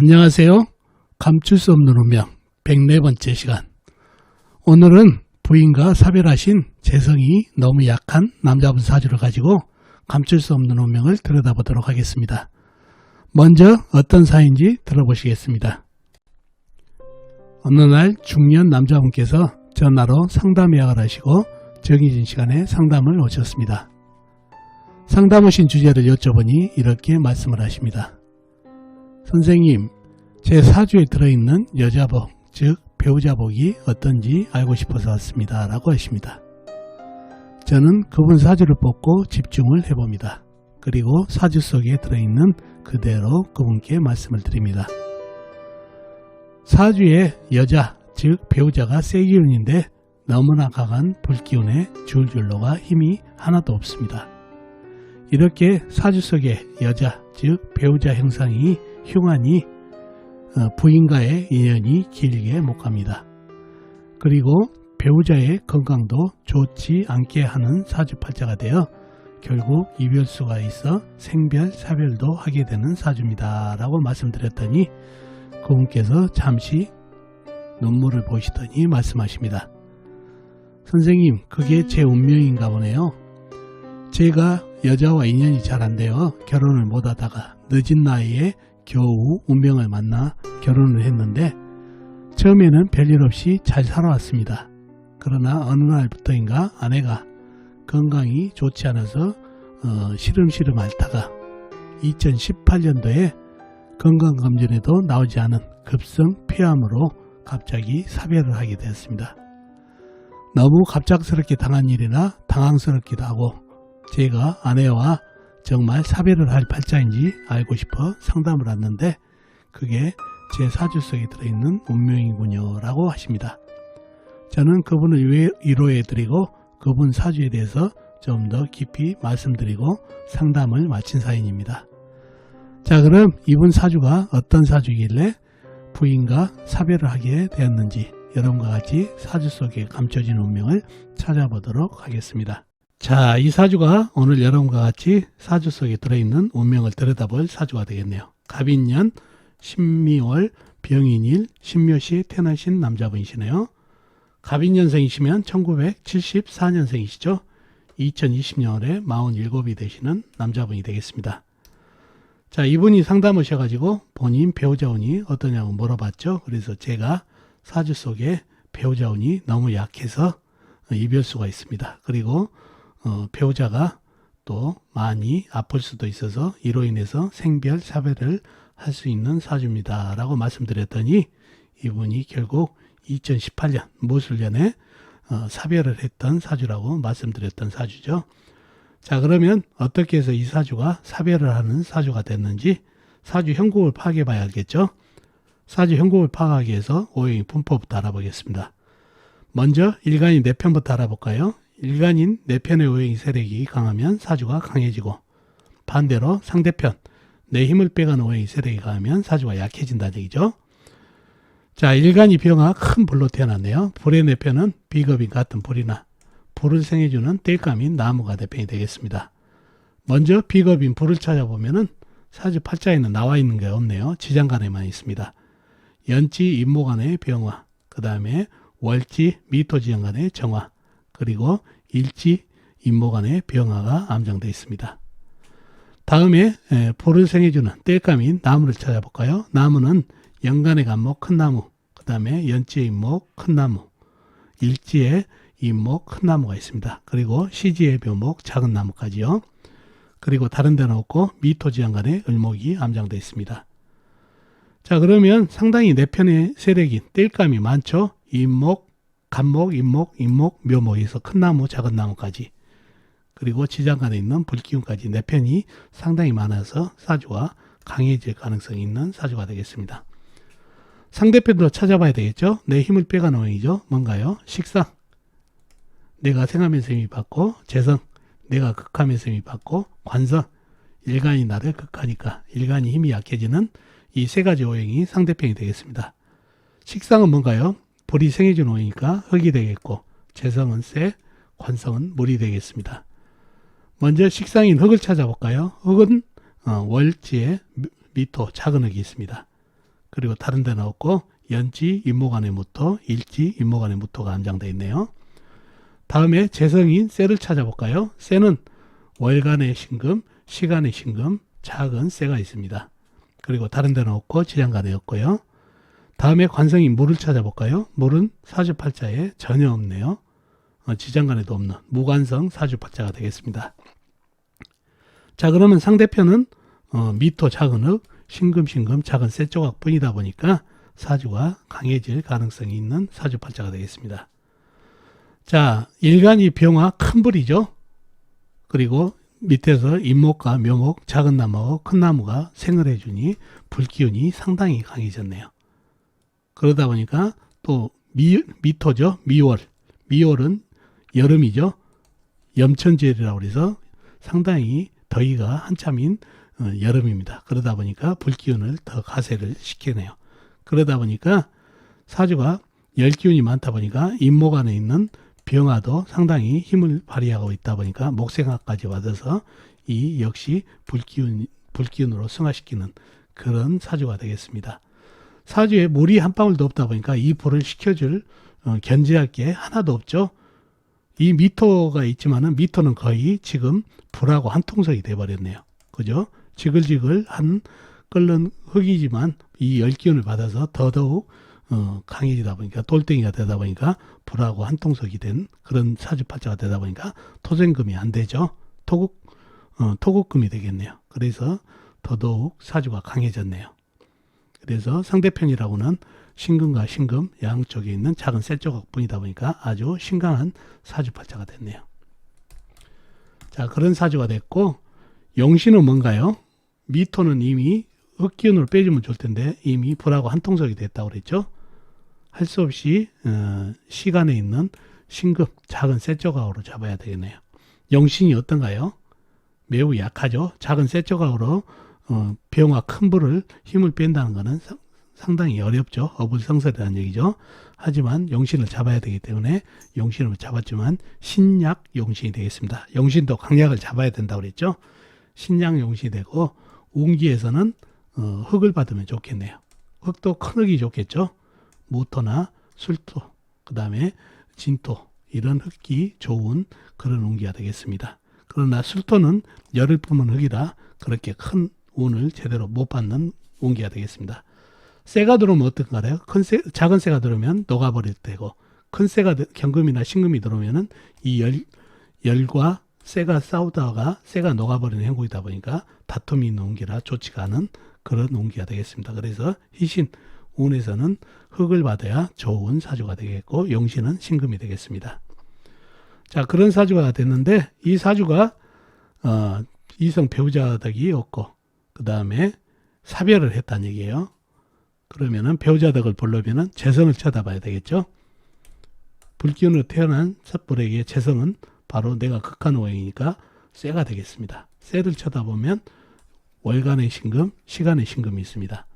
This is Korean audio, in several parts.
안녕하세요. 감출 수 없는 운명 104번째 시간. 오늘은 부인과 사별하신 재성이 너무 약한 남자분 사주를 가지고 감출 수 없는 운명을 들여다보도록 하겠습니다. 먼저 어떤 사인지 들어보시겠습니다. 어느 날 중년 남자분께서 전화로 상담 예약을 하시고 정해진 시간에 상담을 오셨습니다. 상담 오신 주제를 여쭤보니 이렇게 말씀을 하십니다. 선생님, 제 사주에 들어있는 여자복, 즉 배우자복이 어떤지 알고 싶어서 왔습니다. 라고 하십니다. 저는 그분 사주를 뽑고 집중을 해봅니다. 그리고 사주 속에 들어있는 그대로 그분께 말씀을 드립니다. 사주에 여자, 즉 배우자가 세기운인데 너무나 강한 불기운에 줄줄로가 힘이 하나도 없습니다. 이렇게 사주 속에 여자, 즉 배우자 형상이 흉하니 부인과의 인연이 길게 못 갑니다. 그리고 배우자의 건강도 좋지 않게 하는 사주팔자가 되어 결국 이별수가 있어 생별, 사별도 하게 되는 사주입니다. 라고 말씀드렸더니 그분께서 잠시 눈물을 보시더니 말씀하십니다. 선생님, 그게 제 운명인가 보네요. 제가 여자와 인연이 잘 안 되어 결혼을 못하다가 늦은 나이에 겨우 운명을 만나 결혼을 했는데 처음에는 별일 없이 잘 살아왔습니다. 그러나 어느 날부터인가 아내가 건강이 좋지 않아서 시름시름 앓다가 2018년도에 건강검진에도 나오지 않은 급성 폐암으로 갑자기 사별을 하게 되었습니다. 너무 갑작스럽게 당한 일이나 당황스럽기도 하고 제가 아내와 정말 사별을 할 팔자인지 알고 싶어 상담을 왔는데 그게 제 사주 속에 들어있는 운명이군요 라고 하십니다. 저는 그분을 위로해드리고 그분 사주에 대해서 좀 더 깊이 말씀드리고 상담을 마친 사연입니다. 자, 그럼 이분 사주가 어떤 사주이길래 부인과 사별을 하게 되었는지 여러분과 같이 사주 속에 감춰진 운명을 찾아보도록 하겠습니다. 자, 이 사주가 오늘 여러분과 같이 사주 속에 들어있는 운명을 들여다볼 사주가 되겠네요. 갑인년, 신미월, 병인일, 신묘시에 태어나신 남자분이시네요. 갑인년생이시면 1974년생이시죠. 2020년에 47이 되시는 남자분이 되겠습니다. 자, 이분이 상담 오셔가지고 본인 배우자 운이 어떠냐고 물어봤죠. 그래서 제가 사주 속에 배우자 운이 너무 약해서 이별수가 있습니다. 그리고 배우자가 또 많이 아플 수도 있어서 이로 인해서 생별, 사별을 할 수 있는 사주입니다. 라고 말씀드렸더니 이분이 결국 2018년 무술년에 사별을 했던 사주라고 말씀드렸던 사주죠. 자, 그러면 어떻게 해서 이 사주가 사별을 하는 사주가 됐는지 사주 형국을 파악해 봐야 알겠죠. 사주 형국을 파악하기 위해서 오행의 분포부터 알아보겠습니다. 먼저 일간인 내편부터 알아볼까요? 일간인 내편의 오행이 세력이 강하면 사주가 강해지고 반대로 상대편 내 힘을 빼가는 오행이 세력이 강하면 사주가 약해진다는 얘기죠. 자, 일간이 병화 큰 불로 태어났네요. 불의 내편은 비겁인 같은 불이나 불을 생해주는 땔감인 나무가 대편이 되겠습니다. 먼저 비겁인 불을 찾아보면은 사주 팔자에는 나와 있는 게 없네요. 지장간에만 있습니다. 연지 임모간의 병화, 그 다음에 월지 미토지장간의 정화, 그리고 일지 임모간의 병화가 암정되어 있습니다. 다음에 불을 생해주는 땔감인 나무를 찾아볼까요? 나무는 연간의 간목 큰 나무, 그 다음에 연지의 임목 큰 나무, 일지의 임목 큰 나무가 있습니다. 그리고 시지의 묘목 작은 나무까지요. 그리고 다른 데는 없고 미토지장간의 을목이 암장되어 있습니다. 자, 그러면 상당히 내편의 세력인 땔감이 많죠. 임목, 간목, 임목, 묘목에서 큰 나무, 작은 나무까지 그리고 지장간에 있는 불기운까지 내편이 상당히 많아서 사주가 강해질 가능성이 있는 사주가 되겠습니다. 상대편도 찾아봐야 되겠죠. 내 힘을 빼가는 오행이죠. 뭔가요? 식상, 내가 생하면서 힘이 받고 재성, 내가 극하면서 힘이 받고 관성, 일간이 나를 극하니까 일간이 힘이 약해지는 이 세 가지 오행이 상대편이 되겠습니다. 식상은 뭔가요? 불이 생해준 오행이니까 흙이 되겠고 재성은 쇠, 관성은 물이 되겠습니다. 먼저 식상인 흙을 찾아볼까요? 흙은 월지에 미토 작은 흙이 있습니다. 그리고 다른 데는 없고 연지, 임목안의 무토, 일지, 임목안의 무토가 함장되어 있네요. 다음에 재성인 쇠를 찾아볼까요? 쇠는 월간의 신금, 시간의 신금, 작은 쇠가 있습니다. 그리고 다른 데는 없고 지장간에 없고요. 다음에 관성인 물을 찾아볼까요? 물은 사주팔자에 전혀 없네요. 지장간에도 없는 무관성 사주팔자가 되겠습니다. 자, 그러면 상대편은 미토 작은 흙, 신금 작은 쇠 조각 뿐이다 보니까 사주가 강해질 가능성이 있는 사주팔자가 되겠습니다. 자, 일간이 병화 큰 불이죠. 그리고 밑에서 임목과 묘목, 작은 나무하고 큰 나무가 생을 해주니 불기운이 상당히 강해졌네요. 그러다 보니까 또 미토죠. 미월은 여름이죠. 염천절이라고 해서 상당히 더위가 한참인 여름입니다. 그러다 보니까 불기운을 더 가세를 시키네요. 그러다 보니까 사주가 열기운이 많다 보니까 임목 안에 있는 병화도 상당히 힘을 발휘하고 있다 보니까 목생화까지 받아서 이 역시 불기운으로 승화시키는 그런 사주가 되겠습니다. 사주에 물이 한 방울도 없다 보니까 이 불을 식혀줄 견제할 게 하나도 없죠. 이 미토가 있지만은 미토는 거의 지금 불하고 한 통속이 돼버렸네요. 그죠? 지글지글한 끓는 흙이지만 이 열기운을 받아서 더더욱 강해지다 보니까 돌덩이가 되다 보니까 불하고 한 통속이 된 그런 사주팔자가 되다 보니까 토생금이 안 되죠. 토국금이 되겠네요. 그래서 더더욱 사주가 강해졌네요. 그래서 상대편이라고는 신금과 신금 양쪽에 있는 작은 쇠 조각뿐이다 보니까 아주 신강한 사주팔자가 됐네요. 자, 그런 사주가 됐고 용신은 뭔가요? 미토는 이미 흙기운으로 빼주면 좋을 텐데 이미 불하고 한 통속이 됐다고 그랬죠. 할 수 없이 시간에 있는 신금 작은 쇠 조각으로 잡아야 되겠네요. 용신이 어떤가요? 매우 약하죠. 작은 쇠 조각으로 병화 큰 불을 힘을 뺀다는 것은 상당히 어렵죠. 어불성설이라는 얘기죠. 하지만 용신을 잡아야 되기 때문에 용신을 잡았지만 신약 용신이 되겠습니다. 용신도 강약을 잡아야 된다고 그랬죠. 신약 용신이 되고 운기에서는 흙을 받으면 좋겠네요. 흙도 큰 흙이 좋겠죠. 무토나 술토, 그 다음에 진토 이런 흙이 좋은 그런 운기가 되겠습니다. 그러나 술토는 열을 뿜은 흙이라 그렇게 큰 운을 제대로 못 받는 운기가 되겠습니다. 쇠가 들어오면 어떤가요? 작은 쇠가 들어오면 녹아버릴 때고 큰 쇠가 경금이나 신금이 들어오면은 이 열과 쇠가 싸우다가 쇠가 녹아버리는 형국이다 보니까 다툼이 있는 운기라 좋지가 않은 그런 운기가 되겠습니다. 그래서 희신 운에서는 흙을 받아야 좋은 사주가 되겠고 용신은 신금이 되겠습니다. 자, 그런 사주가 됐는데 이 사주가 이성 배우자 덕이 없고 그 다음에 사별을 했다는 얘기예요. 그러면은 배우자 덕을 보려면은 재성을 쳐다봐야 되겠죠. 불기운으로 태어난 섣불에게 재성은 바로 내가 극한 오행이니까 쇠가 되겠습니다. 쇠를 쳐다보면 월간의 신금, 시간의 신금이 있습니다.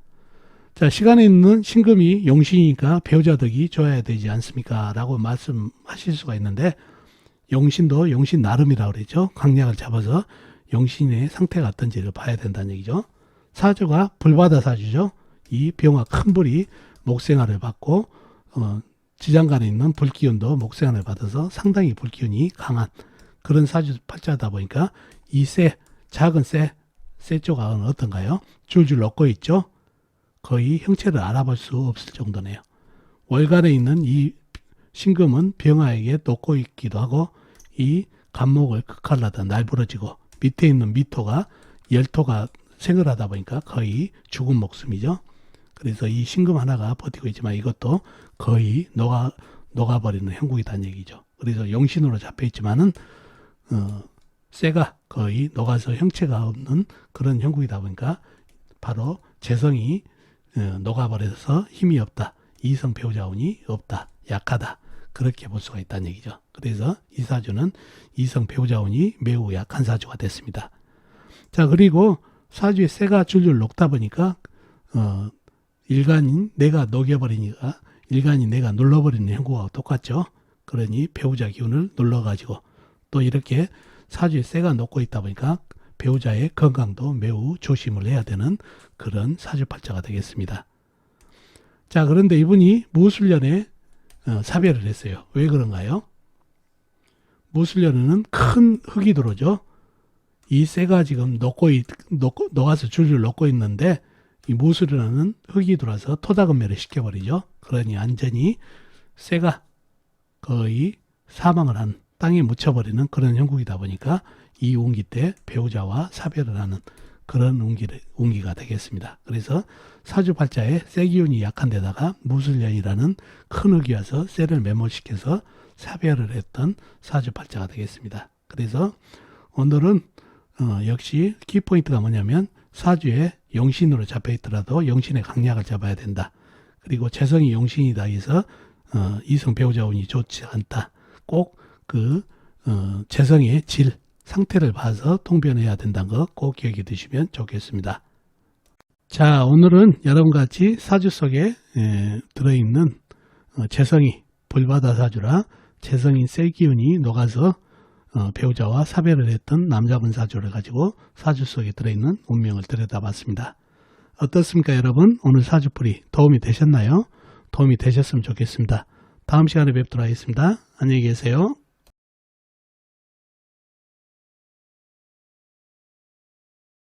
자, 시간에 있는 신금이 용신이니까 배우자 덕이 좋아야 되지 않습니까? 라고 말씀하실 수가 있는데 용신도 용신 나름이라고 그랬죠. 강약을 잡아서 용신의 상태가 어떤지를 봐야 된다는 얘기죠. 사주가 불바다 사주죠. 이 병화 큰 불이 목생화를 받고 지장간에 있는 불기운도 목생화를 받아서 상당히 불기운이 강한 그런 사주 팔자다 보니까 이 작은 쇠 조각은 어떤가요? 줄줄 녹고 있죠. 거의 형체를 알아볼 수 없을 정도네요. 월간에 있는 이 신금은 병화에게 녹고 있기도 하고 이 간목을 극할라다 날부러지고 밑에 있는 미토가 열토가 생을 하다 보니까 거의 죽은 목숨이죠. 그래서 이 신금 하나가 버티고 있지만 이것도 거의 녹아버리는 형국이라는 얘기죠. 그래서 용신으로 잡혀 있지만은 쇠가 거의 녹아서 형체가 없는 그런 형국이다 보니까 바로 재성이 녹아버려서 힘이 없다. 이성 배우자운이 없다. 약하다. 그렇게 볼 수가 있다는 얘기죠. 그래서 이 사주는 이성 배우자운이 매우 약한 사주가 됐습니다. 자, 그리고 사주에 쇠가 줄줄 녹다 보니까 일간인 내가 녹여버리니까 일간이 내가 눌러버리는 형국하고 똑같죠. 그러니 배우자 기운을 눌러가지고 또 이렇게 사주에 쇠가 녹고 있다 보니까 배우자의 건강도 매우 조심을 해야 되는 그런 사주팔자가 되겠습니다. 자, 그런데 이분이 무술년에 사별을 했어요. 왜 그런가요? 무술년에는 큰 흙이 들어오죠. 이 쇠가 지금 녹아서 줄줄 녹고 있는데 이 무술년은 흙이 들어와서 토닥음매를 시켜버리죠. 그러니 완전히 쇠가 거의 사망을 한, 땅에 묻혀버리는 그런 형국이다 보니까 이 운기 때 배우자와 사별을 하는 그런 운기가 되겠습니다. 그래서 사주팔자에 쇠기운이 약한 데다가 무술년이라는 큰 흙이 와서 쇠를 매몰시켜서 사별을 했던 사주팔자가 되겠습니다. 그래서 오늘은 역시 키포인트가 뭐냐면 사주에 용신으로 잡혀 있더라도 용신의 강약을 잡아야 된다. 그리고 재성이 용신이다 해서 이성 배우자 운이 좋지 않다. 꼭 그 재성의 질, 상태를 봐서 통변해야 된다는 거 꼭 기억해 두시면 좋겠습니다. 자, 오늘은 여러분과 같이 사주 속에 들어있는 재성이 불바다 사주라 재성인 쇠기운이 녹아서 배우자와 사별을 했던 남자분 사주를 가지고 사주 속에 들어있는 운명을 들여다봤습니다. 어떻습니까, 여러분? 오늘 사주풀이 도움이 되셨나요? 도움이 되셨으면 좋겠습니다. 다음 시간에 뵙도록 하겠습니다. 안녕히 계세요.